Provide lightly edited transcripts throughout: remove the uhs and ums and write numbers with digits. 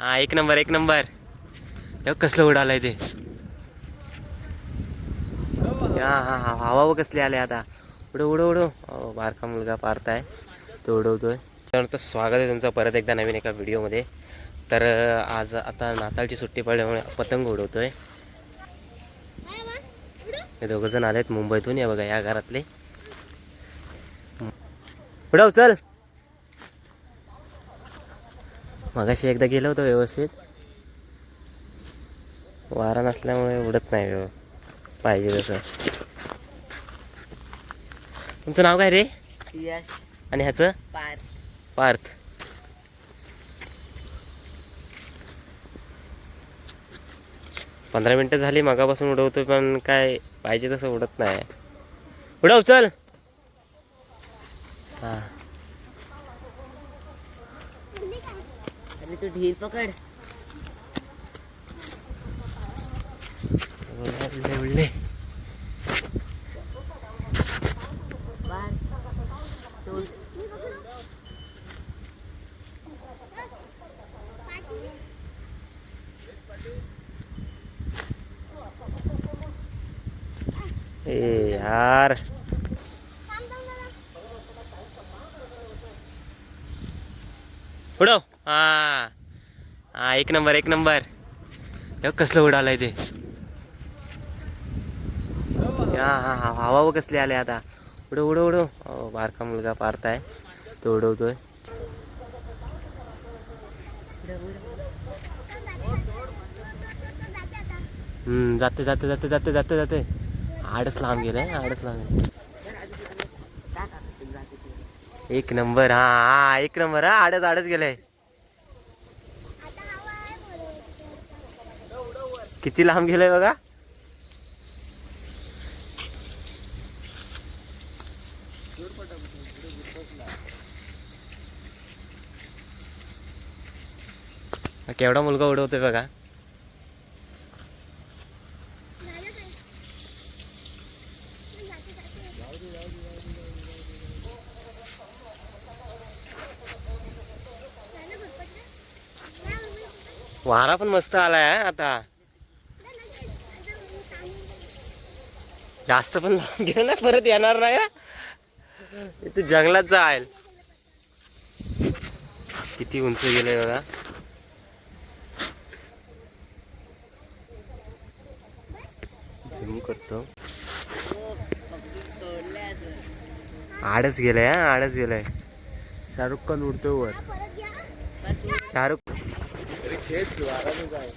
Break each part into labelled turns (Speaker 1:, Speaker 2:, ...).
Speaker 1: हा एक नंबर एक नंबर. कसलं उडालंय ते. हा हा हा हवा कसली आले आता. उडव उडव उडव. बारका मुलगा पारताय तो उडवतोय. तर स्वागत आहे तुमचं परत एकदा नवीन एका व्हिडिओमध्ये. तर आज आता नाताळची सुट्टी पडल्यामुळे पतंग उडवतोय. हे दोघं जण आलेत मुंबईतून. या बघा या घरातले. उडव चल. मगाशी एकदा गेलो होतो व्यवस्थित. वारा नसल्यामुळे उडत नाही पाहिजे तसं. तुमचं नाव काय रे?
Speaker 2: यश.
Speaker 1: आणि ह्याचं?
Speaker 2: पार्थ.
Speaker 1: पार्थ. पंधरा मिनटं झाली मगापासून उडवतोय पण काय पाहिजे तसं उडत नाही. उडव चल. हा
Speaker 2: अरे तू ढील पकड.
Speaker 1: उडले उडले. ए यार उडव. हा हा एक नंबर एक नंबर. कसलं उडालंय ते. हा हा हा हवा कसली आले आता. उडव उडव उडव. बारका मुलगा पारताय तो उडवतोय. जाते जाते जाते जाते जाते जाते. आडच लांब गेलाय. आडच लांब. एक नंबर. हा हा एक नंबर. हा आडच आडच गेलाय. किती लांब गेलाय बघा. केवढा मुलगा उडवतोय बघा. वारा पण मस्त आलाय आता. जास्त पण लांब गेलं ना परत येणार नाही. इथे जंगलात जाईल. किती उंच गेलंय बघा. करतो. आडच गेलंय. हा आडच गेलंय. शाहरुख खान उडतोय वर. शाहरुख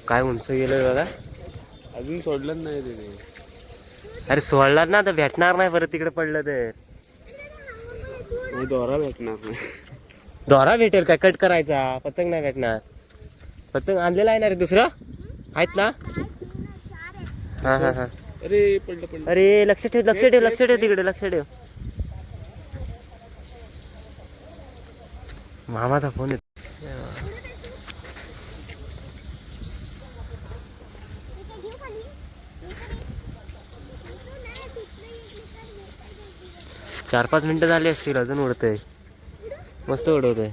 Speaker 1: काय उंच गेलंय बघा.
Speaker 3: अजून सोडलं नाही तिने.
Speaker 1: अरे सोडणार ना तर भेटणार नाही परत तिकडे पडलं तर.
Speaker 3: दोरा भेटणार नाही.
Speaker 1: दोरा भेटेल काय कट करायचा. पतंग नाही भेटणार. पतंग आणलेला आहे ना रे दुसरं. आहेत ना. हा हा हा.
Speaker 3: अरे पडलं पडलं.
Speaker 1: अरे लक्ष ठेव लक्ष ठेव लक्ष ठेव तिकडे लक्ष ठेव. मामाचा फोन येतो. चार पाच मिनिटं झाली असतील अजून उडतंय. मस्त उडवतोय.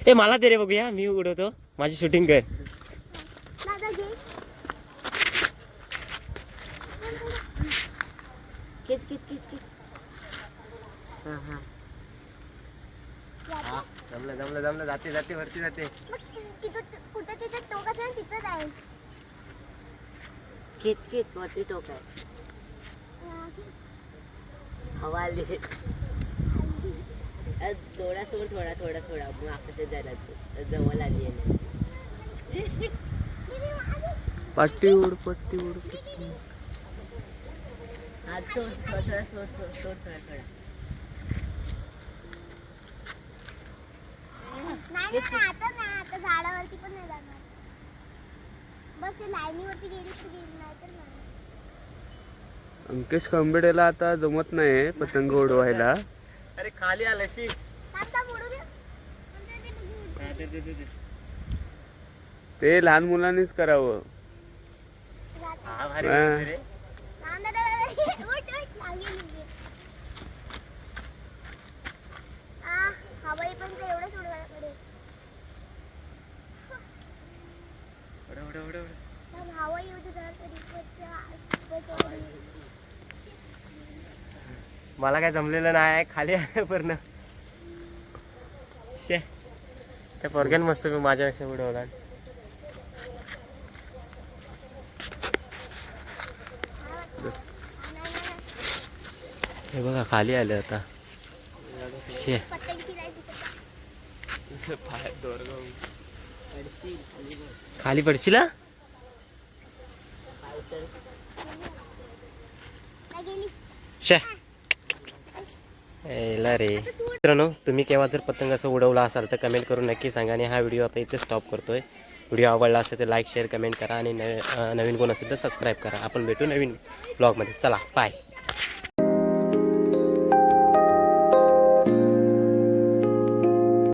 Speaker 1: ए मला दे रे बघूया. मी उडवतो. माझी शूटिंग कर. जमलं जमलं जमलं. जाते जाते वरती जाते.
Speaker 4: कुठं तिथे टोकाचं आहे तिथं आहे.
Speaker 2: किच किच वरती टोक आहे. हवा आली. थोडा सोड थोडा थोडा थोडा मग आकाशात जायला जवळ आली आहे.
Speaker 1: पट्टी उड पट्टी उड पट्टी.
Speaker 2: आज सोड थोडा सोड सोड सोड थोडा थोडा.
Speaker 4: नाही आता नाही. आता झाडावरती पण नाही जाणार. बस लाईनीवरती गेली तर गेली नाही तर नाही.
Speaker 3: अंकेश कंबेडेला आता जमत नाही पतंग उडवायला.
Speaker 1: अरे खाली आलं शी.
Speaker 3: ते लहान मुलांनीच करावं.
Speaker 1: हा भारी उडवतोय रे.
Speaker 4: हवाई पण एवढंच उडवायकडे. भावा येऊ दे जरा तरी पण
Speaker 1: मला काय जमलेलं नाही खाली आहे पूर्ण शे त्या पोरग्यानं मस्त माझ्यापेक्षा उडवला हे बघा खाली आलं आता शे
Speaker 4: पतंग फिरायची
Speaker 1: खाली पडशील हा?
Speaker 4: गेली
Speaker 1: शे यायला रे मित्रांनो तुम्ही केव्हा जर पतंग असं उडवला असाल तर कमेंट करून नक्की सांगा आणि हा व्हिडिओ आता इथे स्टॉप करतोय व्हिडिओ आवडला असेल तर लाईक शेअर कमेंट करा आणि नवीन कोण असेल तर सबस्क्राईब करा आपण भेटू नवीन ब्लॉगमध्ये चला बाय